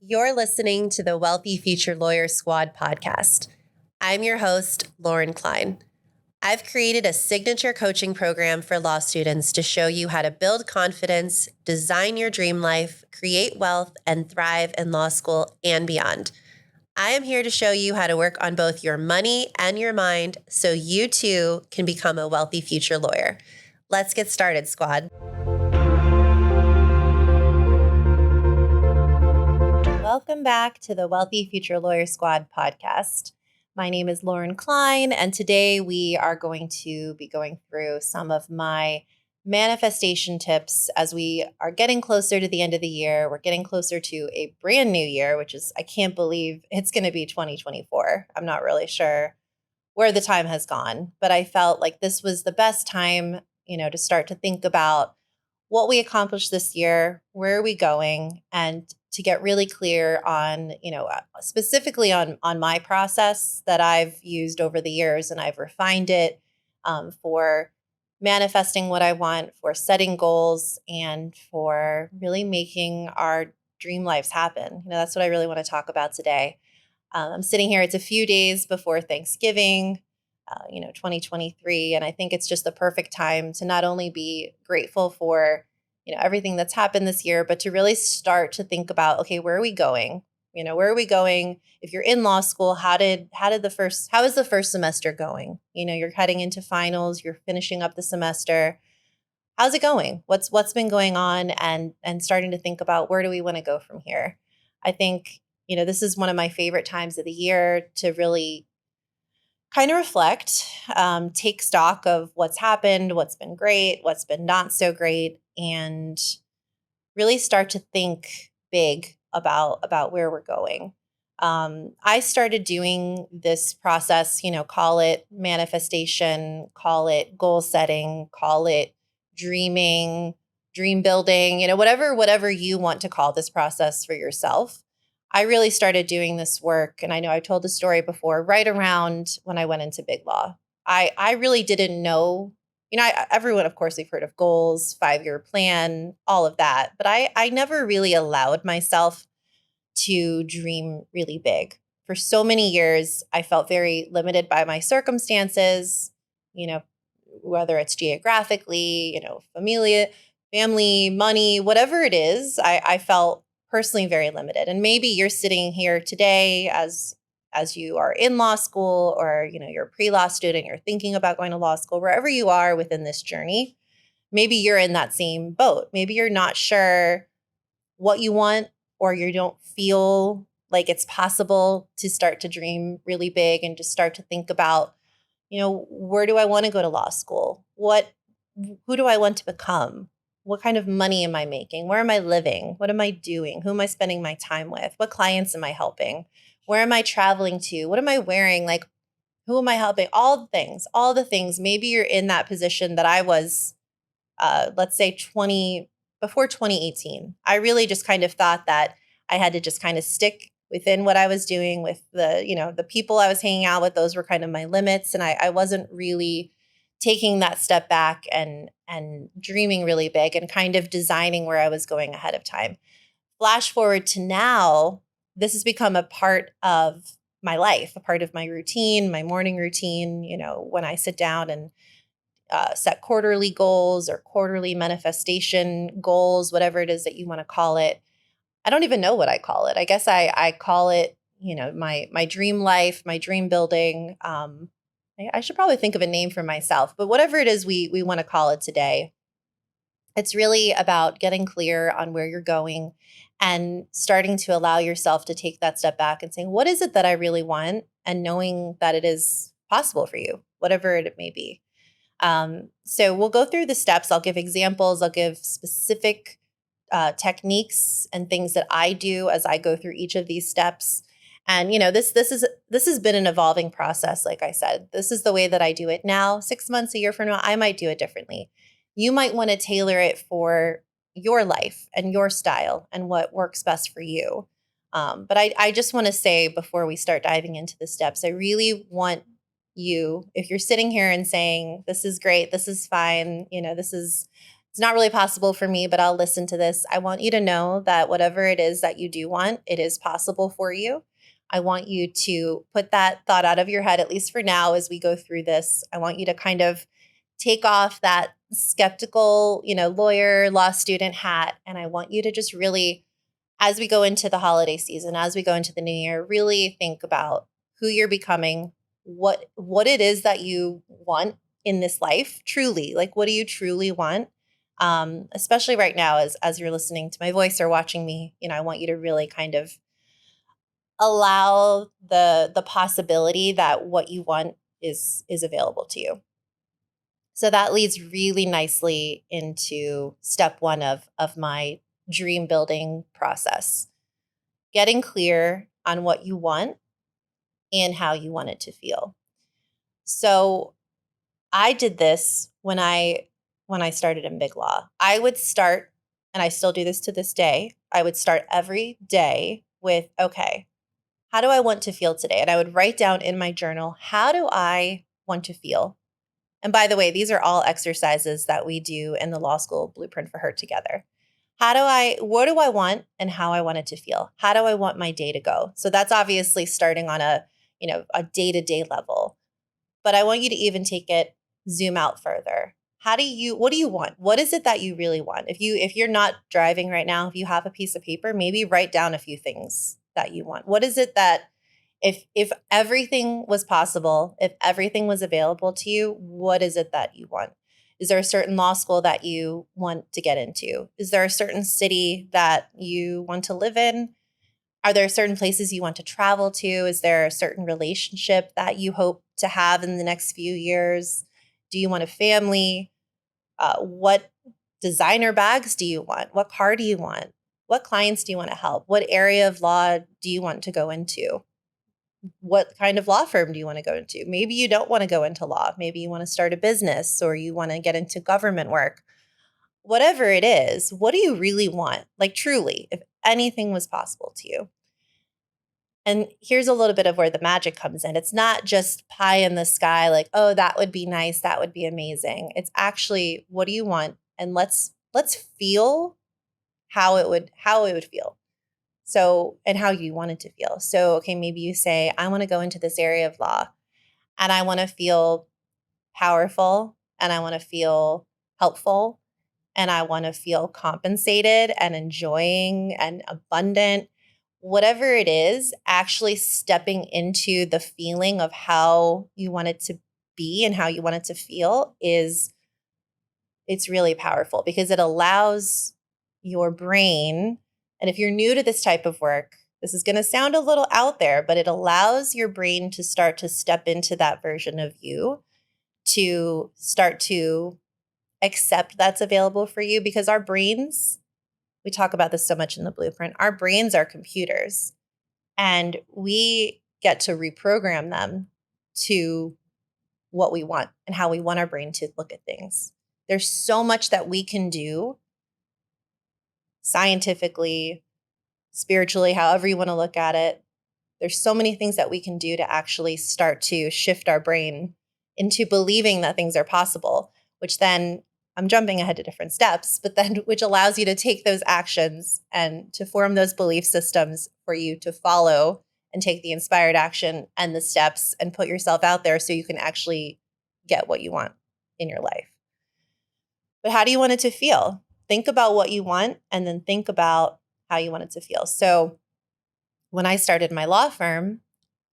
You're listening to the Wealthy Future Lawyer Squad podcast. I'm your host, Lauren Klein. I've created a signature coaching program for law students to show you how to build confidence, design your dream life, create wealth, and thrive in law school and beyond. I am here to show you how to work on both your money and your mind so you too can become a wealthy future lawyer. Let's get started, squad. Welcome back to the Wealthy Future Lawyer Squad podcast. My name is Lauren Klein, and today we are going to be going through some of my manifestation tips as we are getting closer to the end of the year. We're getting closer to a brand new year, which is, I can't believe it's going to be 2024. I'm not really sure where the time has gone, but I felt like this was the best time, to start to think about what we accomplished this year, where are we going, and to get really clear on, specifically on my process that I've used over the years, and I've refined it for manifesting what I want, for setting goals, and for really making our dream lives happen. That's what I really want to talk about today. I'm sitting here, it's a few days before Thanksgiving, 2023. And I think it's just the perfect time to not only be grateful for, everything that's happened this year, but to really start to think about, okay, where are we going? Where are we going? If you're in law school, how is the first semester going? You're heading into finals, you're finishing up the semester. How's it going? What's been going on, and starting to think about where do we want to go from here? I think, this is one of my favorite times of the year to really kind of reflect, take stock of what's happened, what's been great, what's been not so great, and really start to think big about where we're going. I started doing this process, call it manifestation, call it goal setting, call it dreaming, dream building, whatever you want to call this process for yourself. I really started doing this work, and I know I told the story before, right around when I went into big law. I really didn't know, everyone, of course, we've heard of goals, 5-year plan, all of that, but I never really allowed myself to dream really big. For so many years, I felt very limited by my circumstances, whether it's geographically, family, money, whatever it is, I felt personally very limited. And maybe you're sitting here today as you are in law school, or you're a pre-law student, you're thinking about going to law school, wherever you are within this journey, maybe you're in that same boat. Maybe you're not sure what you want, or you don't feel like it's possible to start to dream really big and just start to think about, where do I want to go to law school? Who do I want to become? What kind of money am I making? Where am I living? What am I doing? Who am I spending my time with? What clients am I helping? Where am I traveling to? What am I wearing? Like, who am I helping? All the things. Maybe you're in that position that I was, let's say before 2018. I really just kind of thought that I had to just kind of stick within what I was doing with the people I was hanging out with. Those were kind of my limits. And I wasn't really taking that step back and dreaming really big and kind of designing where I was going ahead of time. Flash forward to now, this has become a part of my life, a part of my routine, my morning routine. When I sit down and set quarterly goals or quarterly manifestation goals, whatever it is that you want to call it. I don't even know what I call it. I guess I call it, my dream life, my dream building. I should probably think of a name for myself, but whatever it is we want to call it today, it's really about getting clear on where you're going and starting to allow yourself to take that step back and saying, what is it that I really want? And knowing that it is possible for you, whatever it may be. So we'll go through the steps. I'll give examples. I'll give specific techniques and things that I do as I go through each of these steps. And this has been an evolving process. Like I said, this is the way that I do it now. 6 months, a year from now, I might do it differently. You might want to tailor it for your life and your style and what works best for you. But I just want to say, before we start diving into the steps, I really want you, if you're sitting here and saying, this is great, this is fine, this is It's not really possible for me, but I'll listen to this. I want you to know that whatever it is that you do want, it is possible for you. I want you to put that thought out of your head, at least for now, as we go through this. I want you to kind of take off that skeptical, lawyer, law student hat. And I want you to just really, as we go into the holiday season, as we go into the new year, really think about who you're becoming, what it is that you want in this life, truly. Like, what do you truly want? Especially right now, as you're listening to my voice or watching me, I want you to really kind of allow the possibility that what you want is available to you. So that leads really nicely into step one of my dream building process. Getting clear on what you want and how you want it to feel. So I did this when I started in Big Law. I would start, and I still do this to this day, I would start every day with, okay, how do I want to feel today? And I would write down in my journal, how do I want to feel? And by the way, these are all exercises that we do in the law school Blueprint for Her together. What do I want and how I want it to feel? How do I want my day to go? So that's obviously starting on a day-to-day level. But I want you to even zoom out further. What do you want? What is it that you really want? If you're not driving right now, if you have a piece of paper, maybe write down a few things that you want. What is it that if everything was possible, if everything was available to you, what is it that you want? Is there a certain law school that you want to get into? Is there a certain city that you want to live in? Are there certain places you want to travel to? Is there a certain relationship that you hope to have in the next few years? Do you want a family? What designer bags do you want? What car do you want? What clients do you want to help? What area of law do you want to go into? What kind of law firm do you want to go into? Maybe you don't want to go into law. Maybe you want to start a business or you want to get into government work. Whatever it is, what do you really want? Like, truly, if anything was possible to you. And here's a little bit of where the magic comes in. It's not just pie in the sky, like, oh, that would be nice, that would be amazing. It's actually, what do you want? And let's feel how it would feel. So, and how you want it to feel. So, okay, maybe you say, I want to go into this area of law and I want to feel powerful and I want to feel helpful and I want to feel compensated and enjoying and abundant. Whatever it is, actually stepping into the feeling of how you want it to be and how you want it to feel it's really powerful because it allows your brain, and if you're new to this type of work, this is going to sound a little out there, but it allows your brain to start to step into that version of you, to start to accept that's available for you because our brains, we talk about this so much in the blueprint, our brains are computers and we get to reprogram them to what we want and how we want our brain to look at things. There's so much that we can do scientifically, spiritually, however you want to look at it. There's so many things that we can do to actually start to shift our brain into believing that things are possible, which then I'm jumping ahead to different steps, but then which allows you to take those actions and to form those belief systems for you to follow and take the inspired action and the steps and put yourself out there so you can actually get what you want in your life. But how do you want it to feel? Think about what you want and then think about how you want it to feel. So when I started my law firm,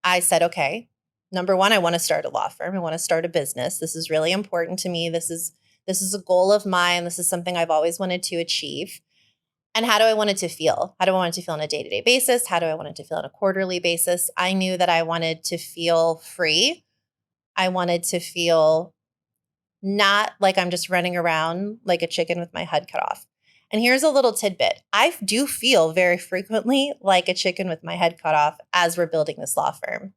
I said, okay, number one, I want to start a law firm. I want to start a business. This is really important to me. This is a goal of mine. This is something I've always wanted to achieve. And how do I want it to feel? How do I want it to feel on a day-to-day basis? How do I want it to feel on a quarterly basis? I knew that I wanted to feel free. I wanted to feel not like I'm just running around like a chicken with my head cut off. And here's a little tidbit. I do feel very frequently like a chicken with my head cut off as we're building this law firm.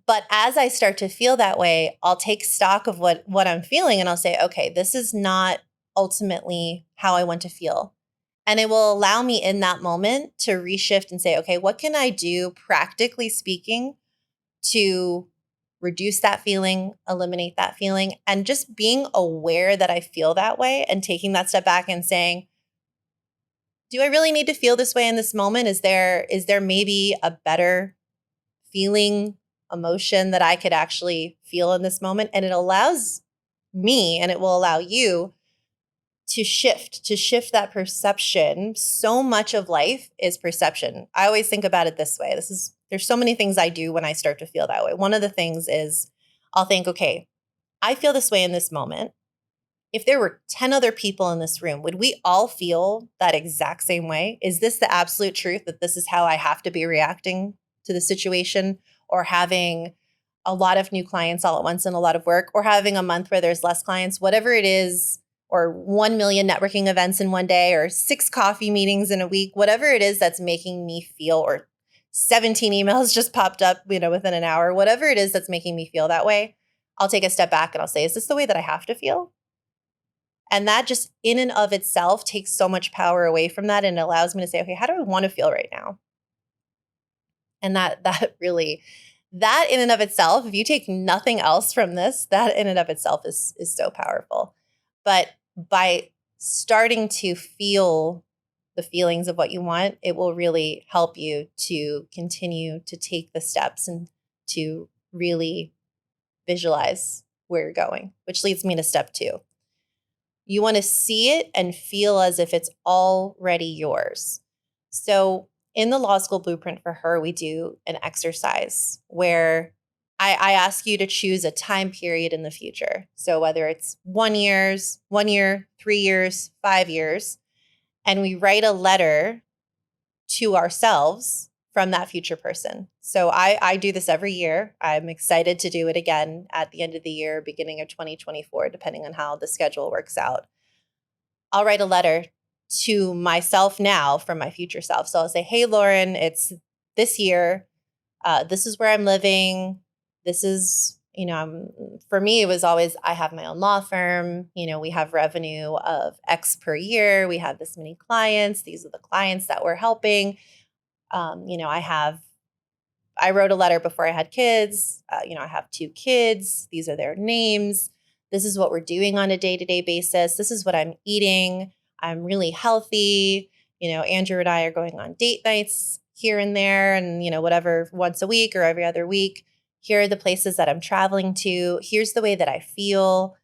But as I start to feel that way, I'll take stock of what I'm feeling and I'll say, okay, this is not ultimately how I want to feel. And it will allow me in that moment to reshift and say, okay, what can I do practically speaking to reduce that feeling, eliminate that feeling, and just being aware that I feel that way and taking that step back and saying, do I really need to feel this way in this moment? Is there maybe a better feeling, emotion that I could actually feel in this moment? And it allows me, and it will allow you to shift that perception. So much of life is perception. I always think about it this way. There's so many things I do when I start to feel that way. One of the things is I'll think, okay, I feel this way in this moment. If there were 10 other people in this room, would we all feel that exact same way? Is this the absolute truth that this is how I have to be reacting to the situation, or having a lot of new clients all at once and a lot of work, or having a month where there's less clients, whatever it is, or 1 million networking events in one day, or 6 coffee meetings in a week, whatever it is that's making me feel, or 17 emails just popped up, within an hour, whatever it is that's making me feel that way, I'll take a step back and I'll say, is this the way that I have to feel? And that just in and of itself takes so much power away from that, and allows me to say, okay, how do I want to feel right now? And that really, that in and of itself, if you take nothing else from this, that in and of itself is so powerful. But by starting to feel the feelings of what you want, it will really help you to continue to take the steps and to really visualize where you're going, which leads me to step 2. You want to see it and feel as if it's already yours. So in the law school blueprint for her, we do an exercise where I ask you to choose a time period in the future. So whether it's 1 year, 3 years, 5 years, and we write a letter to ourselves from that future person. So I do this every year. I'm excited to do it again at the end of the year, beginning of 2024, depending on how the schedule works out. I'll write a letter to myself now from my future self. So I'll say, hey, Lauren, it's this year. This is where I'm living. This is, for me, it was always, I have my own law firm. We have revenue of X per year. We have this many clients. These are the clients that we're helping. I wrote a letter before I had kids. I have 2 kids. These are their names. This is what we're doing on a day-to-day basis. This is what I'm eating. I'm really healthy. Andrew and I are going on date nights here and there, and, whatever, once a week or every other week. Here are the places that I'm traveling to. Here's the way that I feel.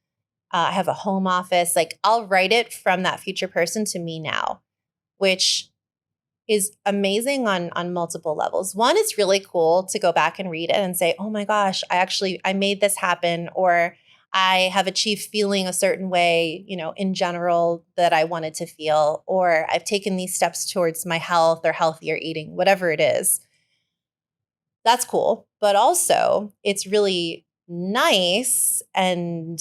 I have a home office. Like, I'll write it from that future person to me now, which is amazing on multiple levels. One, it's really cool to go back and read it and say, oh my gosh, I made this happen, or I have achieved feeling a certain way, in general that I wanted to feel, or I've taken these steps towards my health or healthier eating, whatever it is. That's cool. But also it's really nice and,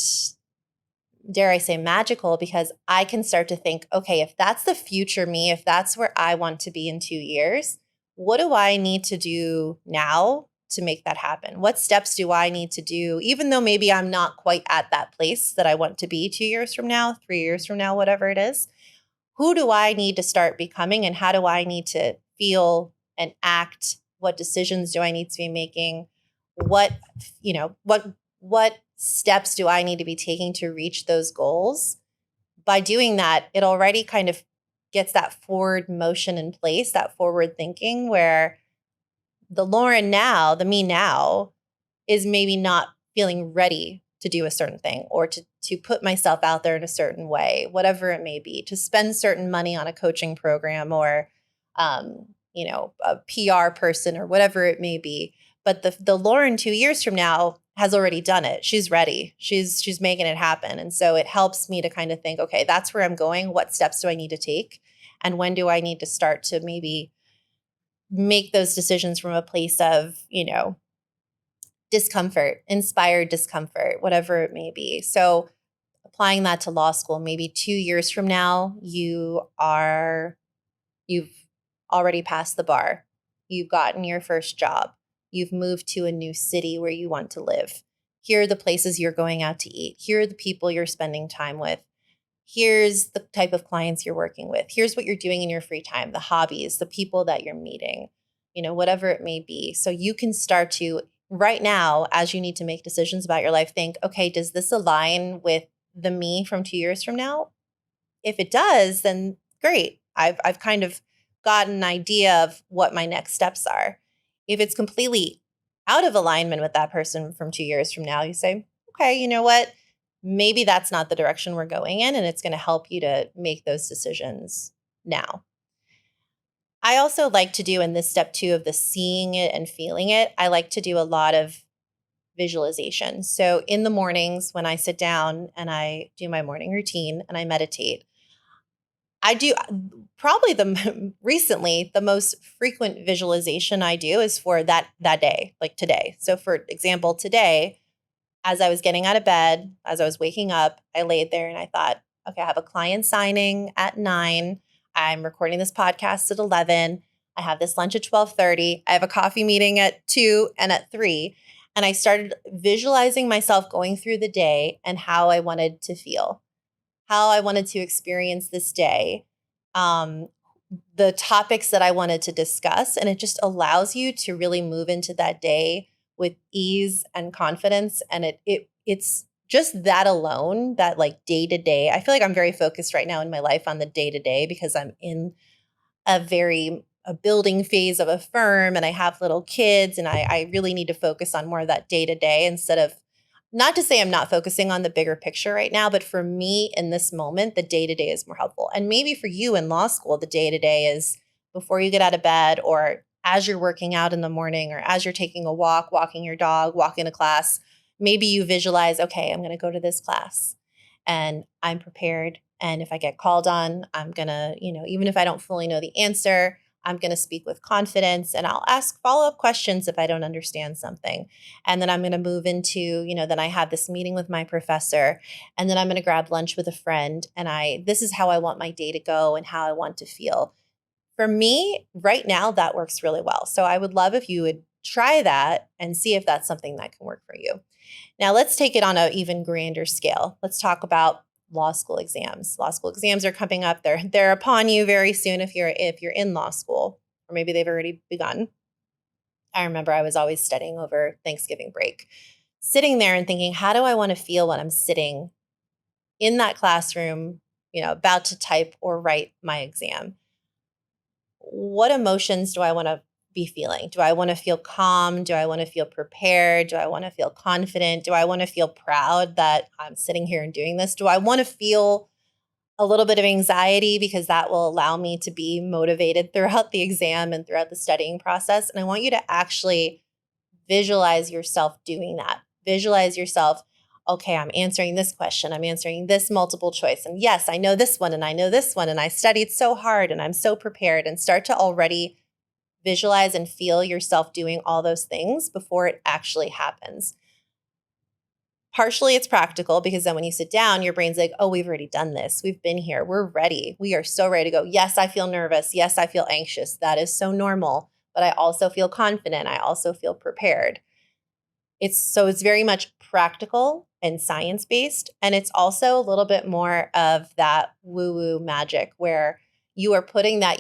dare I say, magical, because I can start to think, okay, if that's the future me, if that's where I want to be in 2 years, what do I need to do now to make that happen? What steps do I need to do, even though maybe I'm not quite at that place that I want to be 2 years from now, 3 years from now, whatever it is? Who do I need to start becoming, and how do I need to feel and act? What decisions do I need to be making? What, what steps do I need to be taking to reach those goals? By doing that, it already kind of gets that forward motion in place, that forward thinking, where the Lauren now, the me now, is maybe not feeling ready to do a certain thing, or to put myself out there in a certain way, whatever it may be, to spend certain money on a coaching program, or a PR person, or whatever it may be. But the Lauren 2 years from now has already done it. She's ready. She's making it happen. And so it helps me to kind of think, okay, that's where I'm going. What steps do I need to take? And when do I need to start to maybe make those decisions from a place of, discomfort, inspired discomfort, whatever it may be. So applying that to law school, maybe 2 years from now, you've already passed the bar. You've gotten your first job. You've moved to a new city where you want to live. Here are the places you're going out to eat. Here are the people you're spending time with. Here's the type of clients you're working with. Here's what you're doing in your free time, the hobbies, the people that you're meeting, whatever it may be. So you can start to right now, as you need to make decisions about your life, think, okay, does this align with the me from 2 years from now? If it does, then great. I've kind of got an idea of what my next steps are. If it's completely out of alignment with that person from 2 years from now, you say, okay, you know what? Maybe that's not the direction we're going in, and it's going to help you to make those decisions now. I also like to do in this step two of the seeing it and feeling it, I like to do a lot of visualization. So in the mornings when I sit down and I do my morning routine and I meditate, I do probably recently the most frequent visualization I do is for that day, like today. So for example, today, as I was getting out of bed, as I was waking up, I laid there and I thought, okay, I have a client signing at 9. I'm recording this podcast at 11. I have this lunch at 12:30. I have a coffee meeting at 2 and at 3. And I started visualizing myself going through the day and how I wanted to feel, how I wanted to experience this day, um, the topics that I wanted to discuss. And it just allows you to really move into that day with ease and confidence. And it's just that alone, that like day to day. I feel like I'm very focused right now in my life on the day to day because I'm in a building phase of a firm and I have little kids and I really need to focus on more of that day to day instead of, not to say I'm not focusing on the bigger picture right now, but for me in this moment, the day to day is more helpful. And maybe for you in law school, the day to day is before you get out of bed or as you're working out in the morning or as you're taking a walk, walking your dog, walking to class. Maybe you visualize, okay, I'm going to go to this class and I'm prepared. And if I get called on, I'm going to, even if I don't fully know the answer, I'm going to speak with confidence and I'll ask follow up questions if I don't understand something. And then I'm going to move into, then I have this meeting with my professor and then I'm going to grab lunch with a friend. And this is how I want my day to go and how I want to feel. For me, right now, that works really well. So I would love if you would try that and see if that's something that can work for you. Now, let's take it on an even grander scale. Let's talk about law school exams. Law school exams are coming up. They're upon you very soon if you're in law school, or maybe they've already begun. I remember I was always studying over Thanksgiving break, sitting there and thinking, how do I want to feel when I'm sitting in that classroom, about to type or write my exam? What emotions do I want to be feeling? Do I want to feel calm? Do I want to feel prepared? Do I want to feel confident? Do I want to feel proud that I'm sitting here and doing this? Do I want to feel a little bit of anxiety because that will allow me to be motivated throughout the exam and throughout the studying process? And I want you to actually visualize yourself doing that. Visualize yourself, okay, I'm answering this question. I'm answering this multiple choice. And yes, I know this one and I know this one. And I studied so hard and I'm so prepared. And start to already visualize and feel yourself doing all those things before it actually happens. Partially it's practical because then when you sit down, your brain's like, oh, we've already done this. We've been here. We're ready. We are so ready to go. Yes, I feel nervous. Yes, I feel anxious. That is so normal. But I also feel confident. I also feel prepared. It's very much practical and science-based. And it's also a little bit more of that woo-woo magic where you are putting that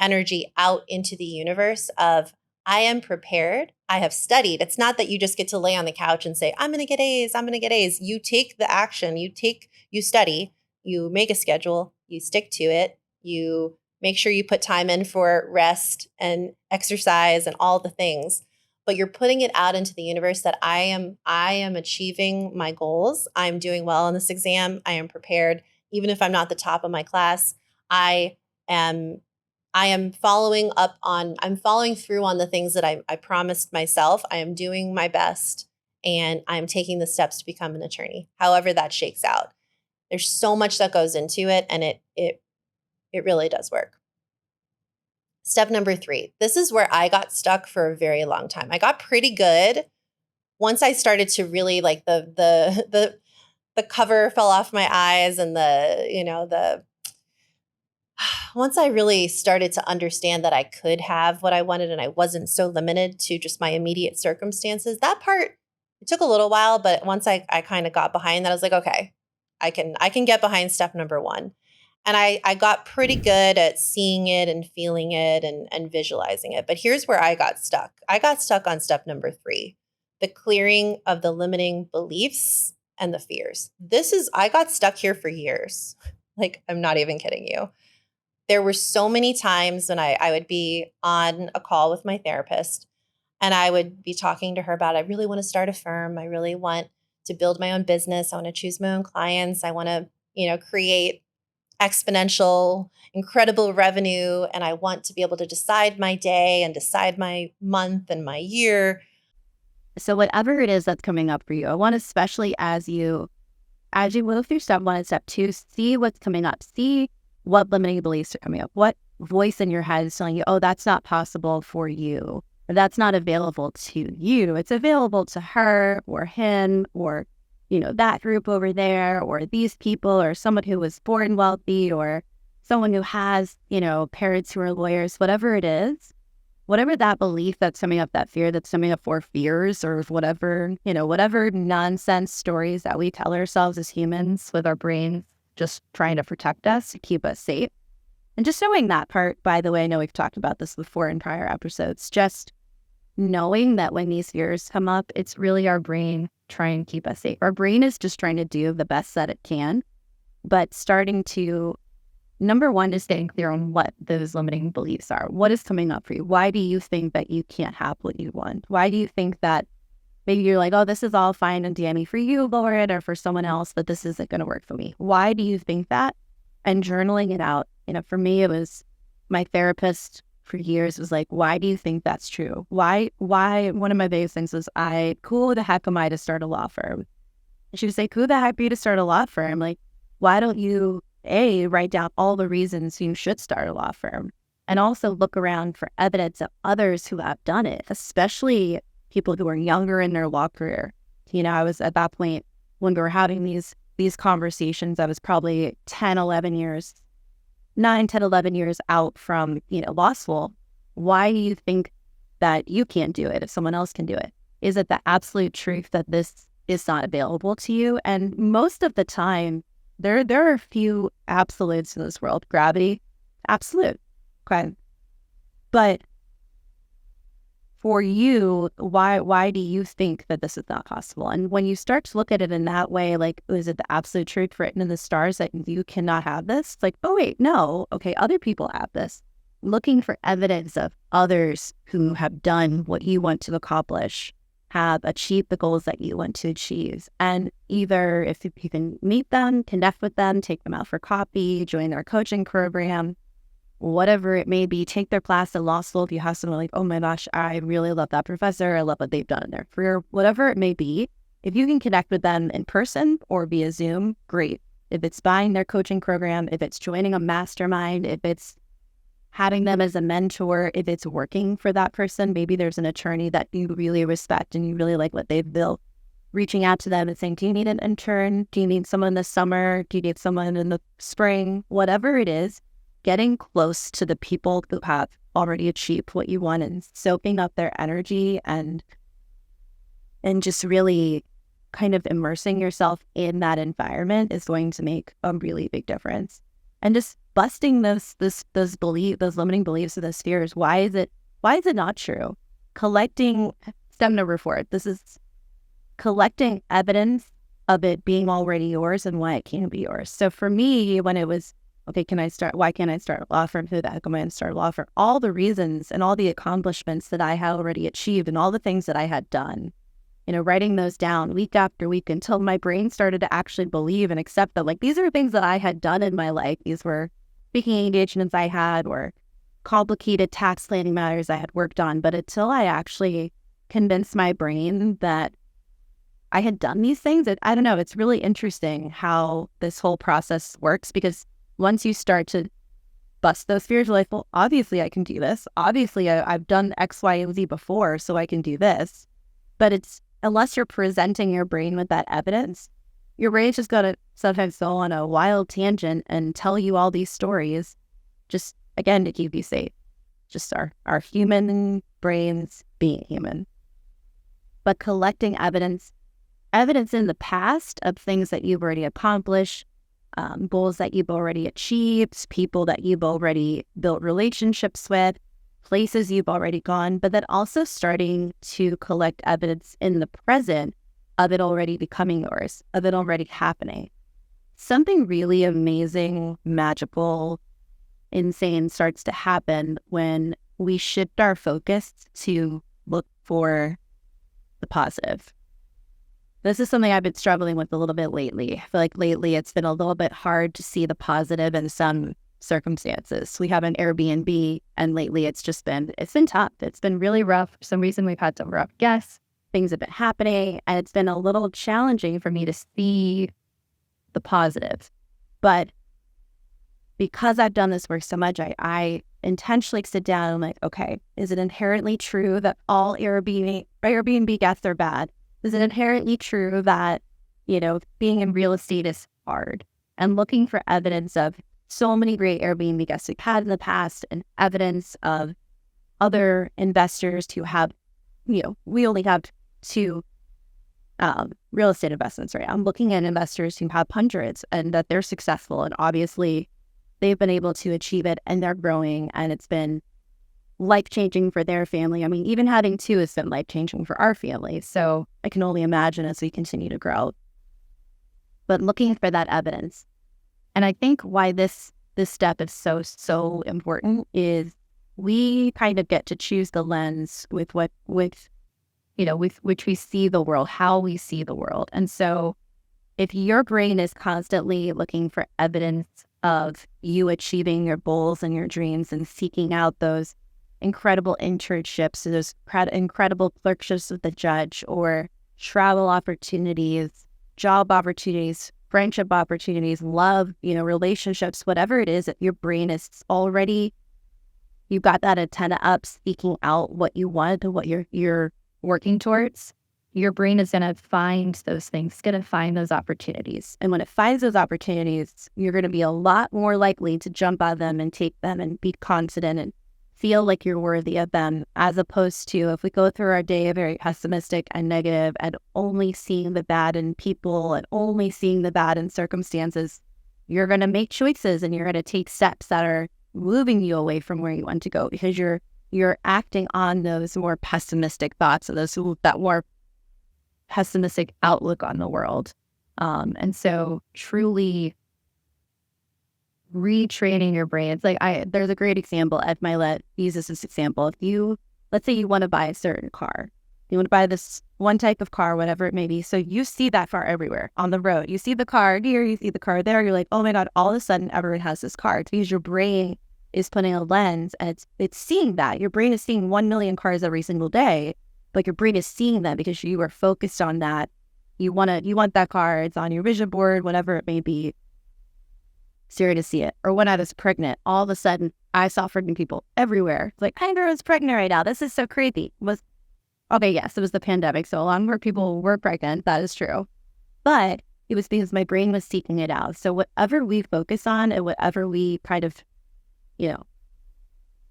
energy out into the universe of, I am prepared. I have studied. It's not that you just get to lay on the couch and say, I'm going to get A's. I'm going to get A's. You take the action. You study, you make a schedule, you stick to it, you make sure you put time in for rest and exercise and all the things, but you're putting it out into the universe that I am achieving my goals. I'm doing well on this exam. I am prepared. Even if I'm not the top of my class, I am I'm following through on the things that I promised myself. I am doing my best and I'm taking the steps to become an attorney, however that shakes out. There's so much that goes into it and it really does work. Step number 3. This is where I got stuck for a very long time. I got pretty good once I started to really like the cover fell off my eyes and the once I really started to understand that I could have what I wanted and I wasn't so limited to just my immediate circumstances, that part, it took a little while, but once I kind of got behind that, I was like, okay, I can get behind step number 1. And I got pretty good at seeing it and feeling it and visualizing it. But here's where I got stuck. I got stuck on step number 3, the clearing of the limiting beliefs and the fears. I got stuck here for years. Like, I'm not even kidding you. There were so many times when I would be on a call with my therapist and I would be talking to her about, I really want to start a firm. I really want to build my own business. I want to choose my own clients. I want to, create exponential, incredible revenue. And I want to be able to decide my day and decide my month and my year. So whatever it is that's coming up for you, I want, especially as you move through step 1 and step 2, see what's coming up. See what limiting beliefs are coming up. What voice in your head is telling you, oh, that's not possible for you. Or that's not available to you. It's available to her or him or, that group over there or these people or someone who was born wealthy or someone who has, parents who are lawyers, whatever it is. Whatever that belief that's coming up, that fear that's coming up, for fears or whatever, whatever nonsense stories that we tell ourselves as humans with our brains just trying to protect us, to keep us safe. And just knowing that part, by the way, I know we've talked about this before in prior episodes, just knowing that when these fears come up, it's really our brain trying to keep us safe. Our brain is just trying to do the best that it can, but starting to, number one, is staying clear on what those limiting beliefs are. What is coming up for you? Why do you think that you can't have what you want? Why do you think that maybe you're like, oh, this is all fine and dandy for you, Lauren, or for someone else, but this isn't going to work for me? Why do you think that? And journaling it out. For me, it was my therapist for years was like, why do you think that's true? Why? One of my biggest things was, who the heck am I to start a law firm? And she would say, who the heck are you to start a law firm? Like, why don't you write down all the reasons you should start a law firm, and also look around for evidence of others who have done it, especially people who are younger in their law career. I was at that point when we were having these conversations, I was probably 9, 10, 11 years out from, law school. Why do you think that you can't do it if someone else can do it? Is it the absolute truth that this is not available to you? And most of the time, there are a few absolutes in this world. Gravity, absolute. Okay. But for you, why do you think that this is not possible? And when you start to look at it in that way, like, is it the absolute truth written in the stars that you cannot have this? It's like, oh, wait, no. Okay, other people have this. Looking for evidence of others who have done what you want to accomplish, have achieved the goals that you want to achieve. And either if you can meet them, connect with them, take them out for coffee, join their coaching program, whatever it may be, take their class at law school. If you have someone like, oh my gosh, I really love that professor, I love what they've done in their career, whatever it may be, if you can connect with them in person or via Zoom, great. If it's buying their coaching program, if it's joining a mastermind, if it's having them as a mentor, if it's working for that person, maybe there's an attorney that you really respect and you really like what they've built, reaching out to them and saying, do you need an intern? Do you need someone this summer? Do you need someone in the spring? Whatever it is, getting close to the people who have already achieved what you want and soaking up their energy and just really kind of immersing yourself in that environment is going to make a really big difference. And just busting those limiting beliefs or those fears. Why is it not true? Collecting, step number 4, this is collecting evidence of it being already yours and why it can't be yours. So for me, when it was, okay, why can't I start a law firm? Who the heck am I to start a law firm? All the reasons and all the accomplishments that I had already achieved and all the things that I had done, writing those down week after week until my brain started to actually believe and accept that, like, these are things that I had done in my life. These were speaking engagements I had or complicated tax planning matters I had worked on. But until I actually convinced my brain that I had done these things, I don't know, it's really interesting how this whole process works, because once you start to bust those fears, you're like, well, obviously I can do this. Obviously I've done X, Y, and Z before, so I can do this. But it's, unless you're presenting your brain with that evidence, your brain's just going to sometimes go on a wild tangent and tell you all these stories, just, again, to keep you safe. Just our human brains being human. But collecting evidence in the past of things that you've already accomplished, goals that you've already achieved, people that you've already built relationships with, places you've already gone, but then also starting to collect evidence in the present of it already becoming yours, of it already happening. Something really amazing, magical, insane starts to happen when we shift our focus to look for the positive. This is something I've been struggling with a little bit lately. I feel like lately it's been a little bit hard to see the positive in some circumstances. We have an Airbnb, and lately it's been tough. It's been really rough. For some reason, we've had some rough guests. Things have been happening, and it's been a little challenging for me to see the positive. But because I've done this work so much, I intentionally sit down and I'm like, okay, is it inherently true that all Airbnb guests are bad? Is it inherently true that, being in real estate is hard? And looking for evidence of so many great Airbnb guests we've had in the past, and evidence of other investors who have, we only have two real estate investments right now. I'm looking at investors who have hundreds and that they're successful, and obviously they've been able to achieve it and they're growing, and it's been life-changing for their family. I mean, even having two has been life-changing for our family. So I can only imagine as we continue to grow. But looking for that evidence. And I think why this step is so important is we kind of get to choose the lens with which we see the world, how we see the world. And so if your brain is constantly looking for evidence of you achieving your goals and your dreams and seeking out those incredible internships, those incredible clerkships with the judge, or travel opportunities, job opportunities, friendship opportunities, love, relationships, whatever it is, that your brain is already, you've got that antenna up, seeking out what you want and what you're working towards. Your brain is going to find those things, going to find those opportunities. And when it finds those opportunities, you're going to be a lot more likely to jump on them and take them and be confident and feel like you're worthy of them, as opposed to if we go through our day very pessimistic and negative and only seeing the bad in people and only seeing the bad in circumstances, you're going to make choices and you're going to take steps that are moving you away from where you want to go, because you're acting on those more pessimistic thoughts and that more pessimistic outlook on the world. And so truly retraining your brain. It's like, there's a great example. Ed Milet uses this example. Let's say you want to buy a certain car. You want to buy this one type of car, whatever it may be. So you see that car everywhere on the road. You see the car here, you see the car there. You're like, oh my God, all of a sudden everyone has this car. It's because your brain is putting a lens and it's seeing that. Your brain is seeing 1 million cars every single day, but your brain is seeing that because you are focused on that. You want that car. It's on your vision board, whatever it may be. So you're going to see it. Or when I was pregnant, all of a sudden I saw pregnant people everywhere. It's like, I was pregnant right now. This is so crazy. Yes, it was the pandemic. So a lot more people were pregnant. That is true. But it was because my brain was seeking it out. So whatever we focus on and whatever we kind of,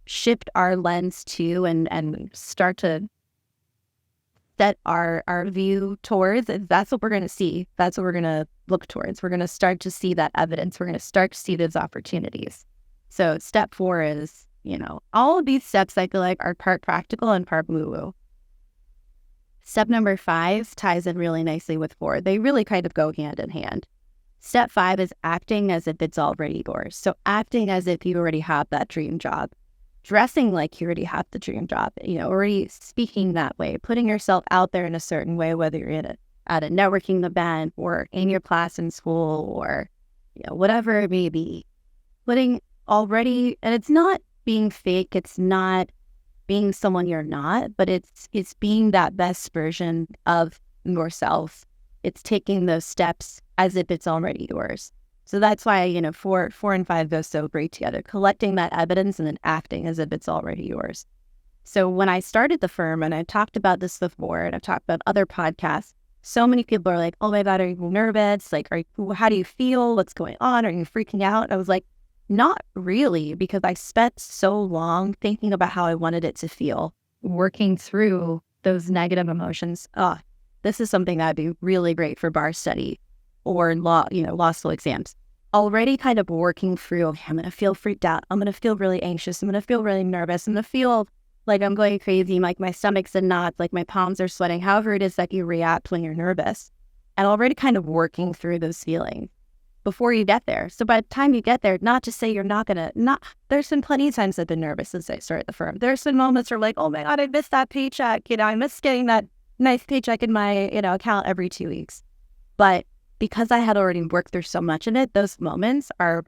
shift our lens to and start to set our view towards, that's what we're going to see. That's what we're going to look towards. We're going to start to see that evidence. We're going to start to see those opportunities. So step 4 is, all of these steps I feel like are part practical and part woo-woo. Step number 5 ties in really nicely with 4. They really kind of go hand in hand. Step 5 is acting as if it's already yours. So acting as if you already have that dream job. Dressing like you already have the dream job, already speaking that way, putting yourself out there in a certain way, whether you're at a networking event or in your class in school or, whatever it may be. And it's not being fake, it's not being someone you're not, but it's being that best version of yourself. It's taking those steps as if it's already yours. So that's why, 4 and 5 go so great together, collecting that evidence and then acting as if it's already yours. So when I started the firm, and I talked about this before, and I've talked about other podcasts, so many people are like, oh my God, are you nervous? Like, how do you feel? What's going on? Are you freaking out? I was like, not really, because I spent so long thinking about how I wanted it to feel, working through those negative emotions. This is something that'd be really great for bar study or law school exams. already kind of working through, okay, I'm going to feel freaked out. I'm going to feel really anxious. I'm going to feel really nervous. I'm going to feel like I'm going crazy, like my stomach's in knots, like my palms are sweating, however it is that you react when you're nervous. And already kind of working through those feelings before you get there. So by the time you get there, not to say you're not going to, not, there's been plenty of times I've been nervous since I started the firm. There's been moments where like, oh my God, I missed that paycheck. I miss getting that nice paycheck in my, account every 2 weeks. But because I had already worked through so much in it, those moments are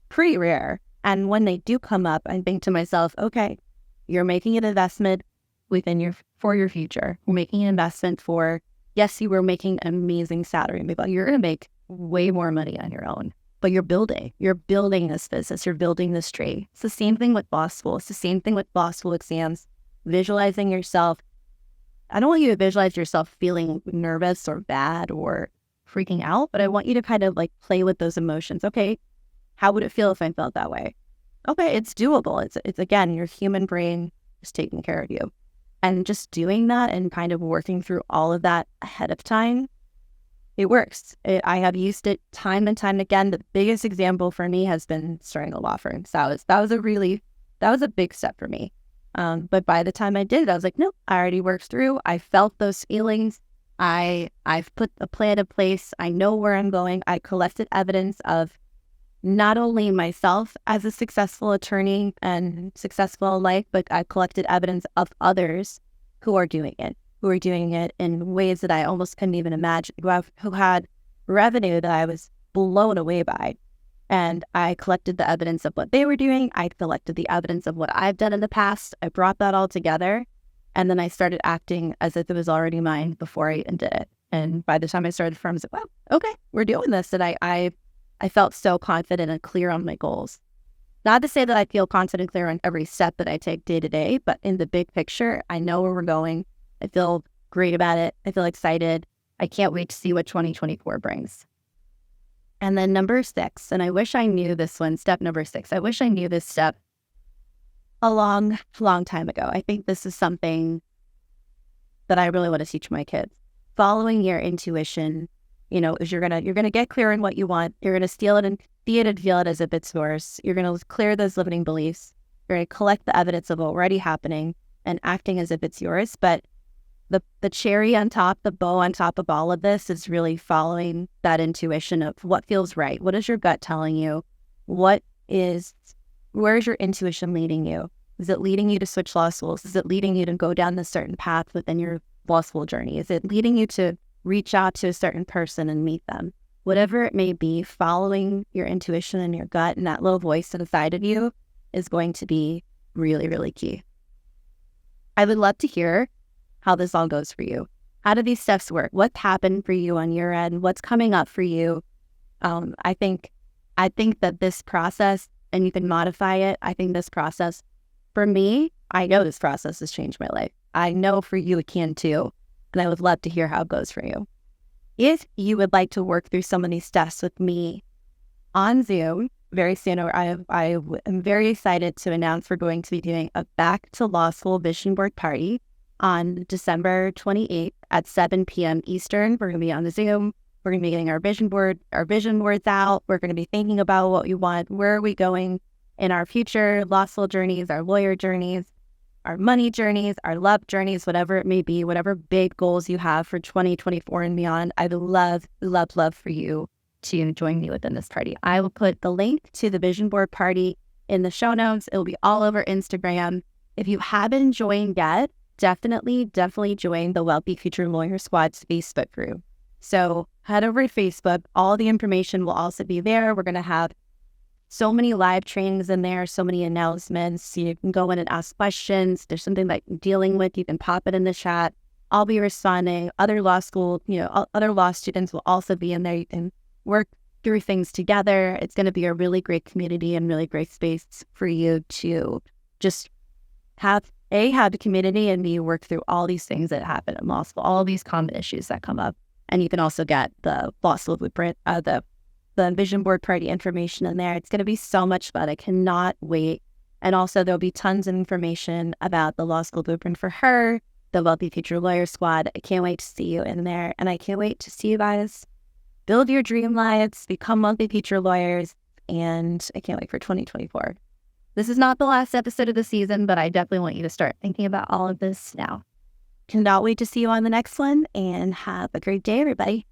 pretty rare. And when they do come up, I think to myself, okay, you're making an investment for your future. You're making an investment for, yes, you were making an amazing salary, but you're going to make way more money on your own. But you're building this business, you're building this trade. It's the same thing with law school. It's the same thing with law school exams, visualizing yourself. I don't want you to visualize yourself feeling nervous or bad or freaking out, but I want you to kind of like play with those emotions. Okay, how would it feel if I felt that way? Okay, it's doable. It's again, your human brain is taking care of you. And just doing that and kind of working through all of that ahead of time, it works. I have used it time and time again. The biggest example for me has been starting a law firm. So that was a big step for me. But by the time I did it, I was like, nope, I already worked through. I felt those feelings. I've put a plan in place. I know where I'm going. I collected evidence of not only myself as a successful attorney and successful in life, but I collected evidence of others who are doing it in ways that I almost couldn't even imagine, who had revenue that I was blown away by. And I collected the evidence of what they were doing. I collected the evidence of what I've done in the past. I brought that all together. And then I started acting as if it was already mine before I even did it. And by the time I started the firm, I was like, wow, okay, we're doing this. And I felt so confident and clear on my goals. Not to say that I feel confident and clear on every step that I take day to day, but in the big picture, I know where we're going. I feel great about it. I feel excited. I can't wait to see what 2024 brings. And then number 6, and I wish I knew this one, step number 6. I wish I knew this step a long, long time ago. I think this is something that I really want to teach my kids. Following your intuition, is you're gonna get clear on what you want. You're gonna steal it and see it and feel it as if it's yours. You're gonna clear those limiting beliefs. You're gonna collect the evidence of already happening and acting as if it's yours. But the cherry on top, the bow on top of all of this is really following that intuition of what feels right. What is your gut telling you? Where is your intuition leading you? Is it leading you to switch law schools? Is it leading you to go down a certain path within your law school journey? Is it leading you to reach out to a certain person and meet them? Whatever it may be, following your intuition and your gut and that little voice inside of you is going to be really, really key. I would love to hear how this all goes for you. How do these steps work? What's happened for you on your end? What's coming up for you? I think that this process, and you can modify it. I think this process, for me, I know this process has changed my life. I know for you it can too. And I would love to hear how it goes for you. If you would like to work through some of these steps with me on Zoom very soon, I am very excited to announce we're going to be doing a Back to Law School Vision Board party on December 28th at 7 p.m. Eastern. We're going to be on the Zoom. We're going to be getting our vision boards out. We're going to be thinking about what we want. Where are we going in our future law school journeys, our lawyer journeys, our money journeys, our love journeys, whatever it may be, whatever big goals you have for 2024 and beyond. I'd love, love, love for you to join me within this party. I will put the link to the vision board party in the show notes. It'll be all over Instagram. If you haven't joined yet, definitely join the Wealthy Future Lawyer Squad's Facebook group. So head over to Facebook. All the information will also be there. We're going to have so many live trainings in there, so many announcements. You can go in and ask questions. There's something that you're dealing with, you can pop it in the chat. I'll be responding. Other law students will also be in there. You can work through things together. It's going to be a really great community and really great space for you to just have the community and B, work through all these things that happen in law school, all these common issues that come up. And you can also get the law school blueprint, the vision board party information in there. It's going to be so much fun. I cannot wait. And also there'll be tons of information about the law school blueprint for her, the Wealthy Future Lawyer Squad. I can't wait to see you in there. And I can't wait to see you guys build your dream lives, become monthly future lawyers, and I can't wait for 2024. This is not the last episode of the season, but I definitely want you to start thinking about all of this now. Cannot wait to see you on the next one, and have a great day, everybody.